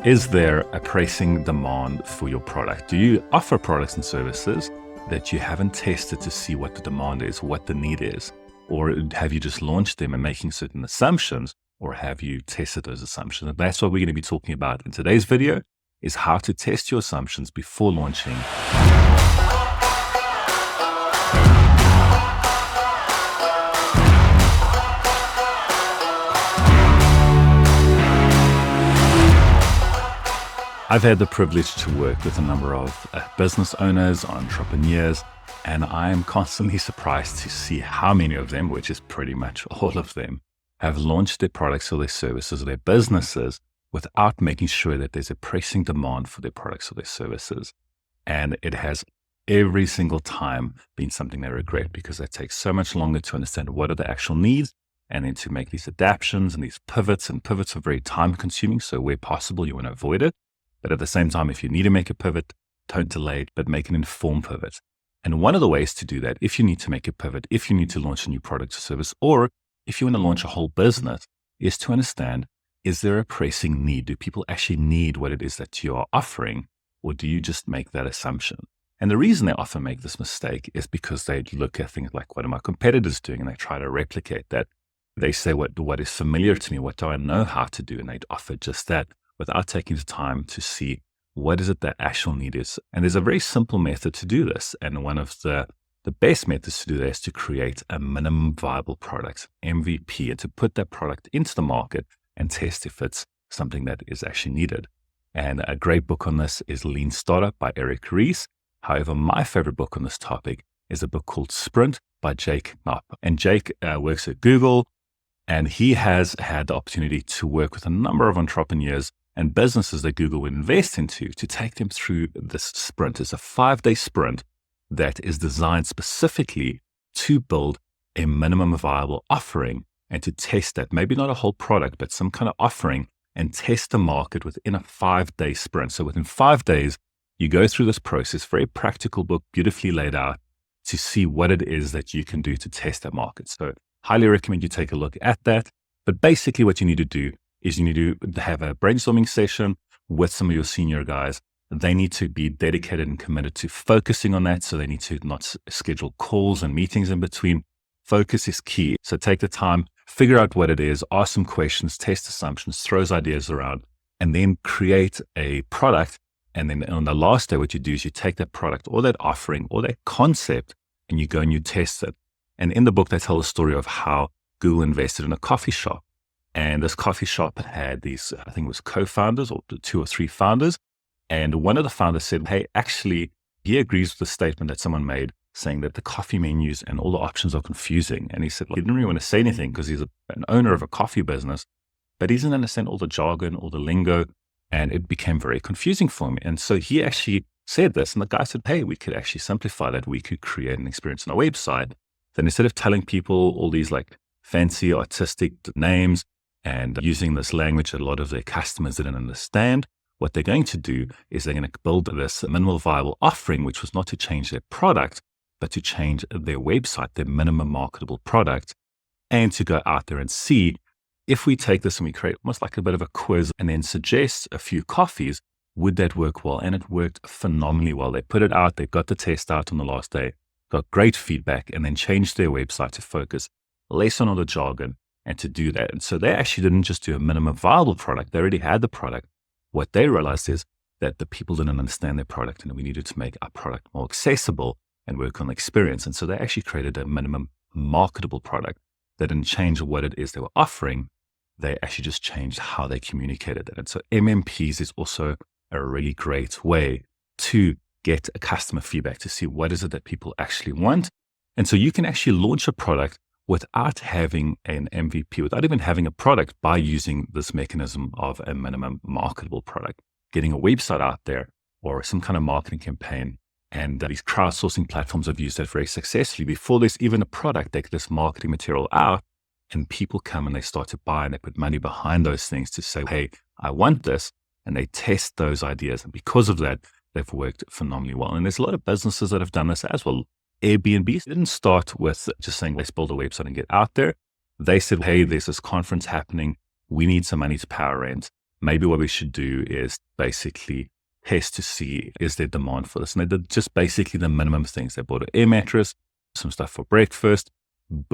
Is there a pressing demand for your product? Do you offer products and services that you haven't tested to see what the demand is, what the need is? Or have you just launched them and making certain assumptions, or have you tested those assumptions? And that's what we're going to be talking about in today's video, is how to test your assumptions before launching. I've had the privilege to work with a number of business owners, entrepreneurs, and I am constantly surprised to see how many of them, which is pretty much all of them, have launched their products or their services or their businesses without making sure that there's a pressing demand for their products or their services. And it has every single time been something they regret, because it takes so much longer to understand what are the actual needs and then to make these adaptations and these pivots. And pivots are very time consuming. So where possible, you want to avoid it. But at the same time, if you need to make a pivot, don't delay it, but make an informed pivot. And one of the ways to do that, if you need to make a pivot, if you need to launch a new product or service, or if you want to launch a whole business, is to understand, is there a pressing need? Do people actually need what it is that you are offering, or do you just make that assumption? And the reason they often make this mistake is because they look at things like, what are my competitors doing? And they try to replicate that. They say, what is familiar to me? What do I know how to do? And they'd offer just that, without taking the time to see what is it that actual need is. And there's a very simple method to do this. And one of the best methods to do that is to create a minimum viable product, MVP, and to put that product into the market and test if it's something that is actually needed. And a great book on this is Lean Startup by Eric Ries. However, my favorite book on this topic is a book called Sprint by Jake Knapp. And Jake works at Google, and he has had the opportunity to work with a number of entrepreneurs and businesses that Google would invest into to take them through this sprint. It's a 5-day sprint that is designed specifically to build a minimum viable offering and to test that, maybe not a whole product, but some kind of offering, and test the market within a 5-day sprint. So within 5 days, you go through this process, very practical book, beautifully laid out, to see what it is that you can do to test that market. So highly recommend you take a look at that. But basically what you need to do is you need to have a brainstorming session with some of your senior guys. They need to be dedicated and committed to focusing on that. So they need to not schedule calls and meetings in between. Focus is key. So take the time, figure out what it is, ask some questions, test assumptions, throw those ideas around, and then create a product. And then on the last day, what you do is you take that product or that offering or that concept and you go and you test it. And in the book, they tell the story of how Google invested in a coffee shop. And this coffee shop had these, I think it was co-founders or 2 or 3 founders. And one of the founders said, hey, actually, he agrees with the statement that someone made saying that the coffee menus and all the options are confusing. And he said, well, he didn't really want to say anything because he's an owner of a coffee business, but he doesn't understand all the jargon, all the lingo. And it became very confusing for him. And so he actually said this. And the guy said, hey, we could actually simplify that. We could create an experience on our website. Then instead of telling people all these like fancy artistic names, and using this language that a lot of their customers didn't understand, what they're going to do is they're going to build this minimal viable offering, which was not to change their product, but to change their website, their minimum marketable product, and to go out there and see if we take this and we create almost like a bit of a quiz and then suggest a few coffees, would that work well? And it worked phenomenally well. They put it out, they got the test out on the last day, got great feedback, and then changed their website to focus less on all the jargon and to do that. And so they actually didn't just do a minimum viable product. They already had the product. What they realized is that the people didn't understand their product and we needed to make our product more accessible and work on the experience. And so they actually created a minimum marketable product. They didn't change what it is they were offering. They actually just changed how they communicated it. And so MMPs is also a really great way to get a customer feedback, to see what is it that people actually want. And so you can actually launch a product without having an MVP, without even having a product, by using this mechanism of a minimum marketable product, getting a website out there or some kind of marketing campaign. And these crowdsourcing platforms have used that very successfully. Before there's even a product, they get this marketing material out and people come and they start to buy and they put money behind those things to say, hey, I want this. And they test those ideas. And because of that, they've worked phenomenally well. And there's a lot of businesses that have done this as well. Airbnb didn't start with just saying, let's build a website and get out there. They said, hey, there's this conference happening. We need some money to power rent. maybe what we should do is basically test to see, is there demand for this? And they did just basically the minimum things. They bought an air mattress, some stuff for breakfast,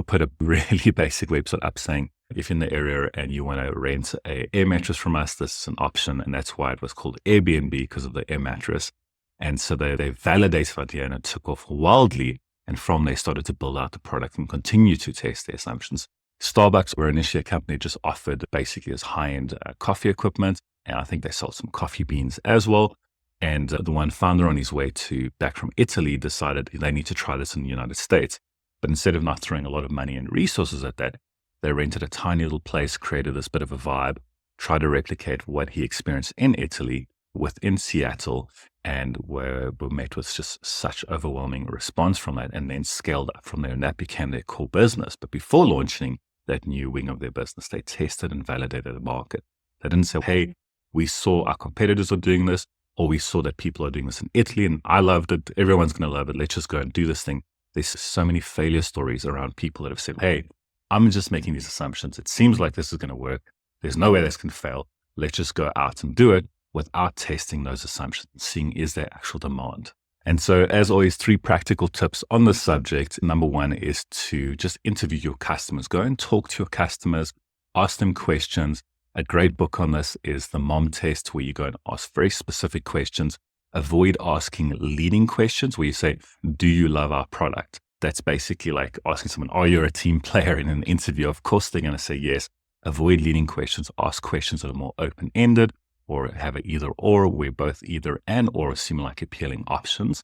put a really basic website up saying, if you're in the area and you want to rent a air mattress from us, this is an option. And that's why it was called Airbnb, because of the air mattress. And so they validated the idea and it took off wildly. And from there started to build out the product and continue to test their assumptions. Starbucks were initially a company that just offered basically this high-end coffee equipment. And I think they sold some coffee beans as well. And the one founder on his way back from Italy decided they need to try this in the United States. But instead of not throwing a lot of money and resources at that, they rented a tiny little place, created this bit of a vibe, tried to replicate what he experienced in Italy within Seattle, and were met with just such overwhelming response from that, and then scaled up from there. And that became their core business. But before launching that new wing of their business, they tested and validated the market. They didn't say, hey, we saw our competitors are doing this, or we saw that people are doing this in Italy and I loved it. Everyone's going to love it. Let's just go and do this thing. There's so many failure stories around people that have said, hey, I'm just making these assumptions. It seems like this is going to work. There's no way this can fail. Let's just go out and do it without testing those assumptions, seeing is there actual demand. And so as always, 3 practical tips on this subject. Number 1 is to just interview your customers. Go and talk to your customers, ask them questions. A great book on this is The Mom Test, where you go and ask very specific questions. Avoid asking leading questions where you say, do you love our product? That's basically like asking someone, are you a team player in an interview? Of course, they're going to say yes. Avoid leading questions. Ask questions that are more open-ended or have an either or, where both either and or seem like appealing options.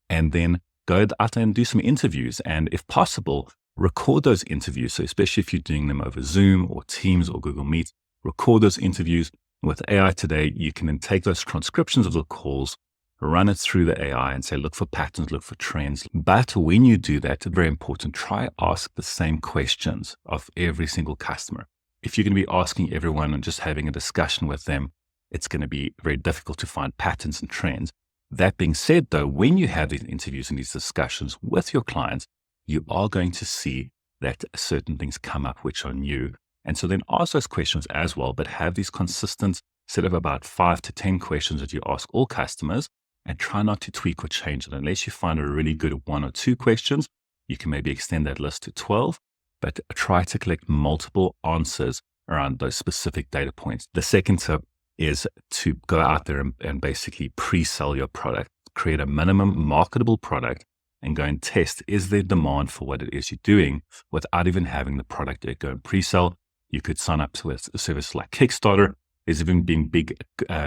And then go out and do some interviews. And if possible, record those interviews. So especially if you're doing them over Zoom or Teams or Google Meet, record those interviews. With AI today, you can then take those transcriptions of the calls, run it through the AI and say, look for patterns, look for trends. But when you do that, it's very important, try ask the same questions of every single customer. If you're going to be asking everyone and just having a discussion with them, it's going to be very difficult to find patterns and trends. That being said, though, when you have these interviews and these discussions with your clients, you are going to see that certain things come up which are new. And so then ask those questions as well, but have these consistent set of about 5 to 10 questions that you ask all customers, and try not to tweak or change it. Unless you find a really good 1 or 2 questions, you can maybe extend that list to 12, but try to collect multiple answers around those specific data points. The second tip is to go out there and basically pre-sell your product, create a minimum marketable product, and go and test, is there demand for what it is you're doing without even having the product yet. Go and pre-sell. You could sign up to a service like Kickstarter. There's even been big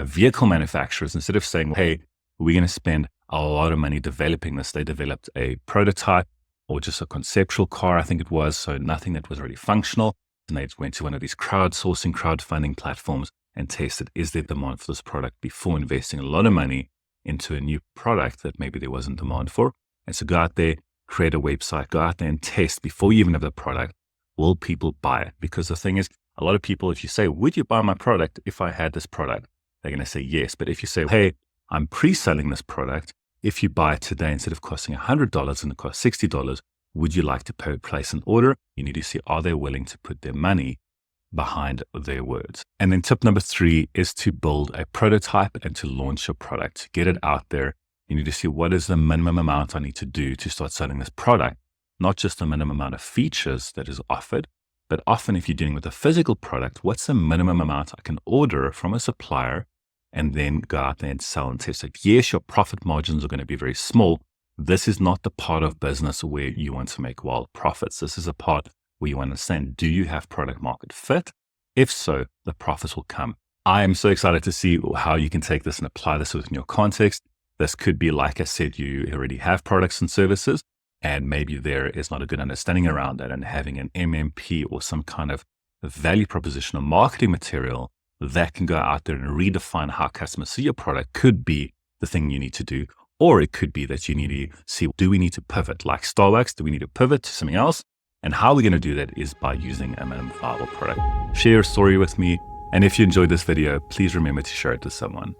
vehicle manufacturers. Instead of saying, hey, we're going to spend a lot of money developing this, they developed a prototype or just a conceptual car, I think it was, so nothing that was really functional. And they went to one of these crowdfunding platforms and tested, is there demand for this product before investing a lot of money into a new product that maybe there wasn't demand for. And so go out there, create a website, go out there and test before you even have the product. Will people buy it? Because the thing is, a lot of people, if you say, would you buy my product if I had this product? They're going to say yes. But if you say, hey, I'm pre-selling this product, if you buy it today, instead of costing $100 and it costs $60, would you like to place an order? You need to see, are they willing to put their money behind their words? And then tip number 3 is to build a prototype and to launch your product, get it out there. You need to see, what is the minimum amount I need to do to start selling this product? Not just the minimum amount of features that is offered, but often if you're dealing with a physical product, what's the minimum amount I can order from a supplier and then go out there and sell and test it? Yes, your profit margins are going to be very small. This is not the part of business where you want to make wild profits. This is a part where you understand, do you have product market fit? If so, the profits will come. I am so excited to see how you can take this and apply this within your context. This could be, like I said, you already have products and services, and maybe there is not a good understanding around that, and having an MMP or some kind of value proposition or marketing material that can go out there and redefine how customers see your product could be the thing you need to do. Or it could be that you need to see, do we need to pivot? Like Starbucks, do we need to pivot to something else? And how we're going to do that is by using a minimum viable product. Share your story with me. And if you enjoyed this video, please remember to share it with someone.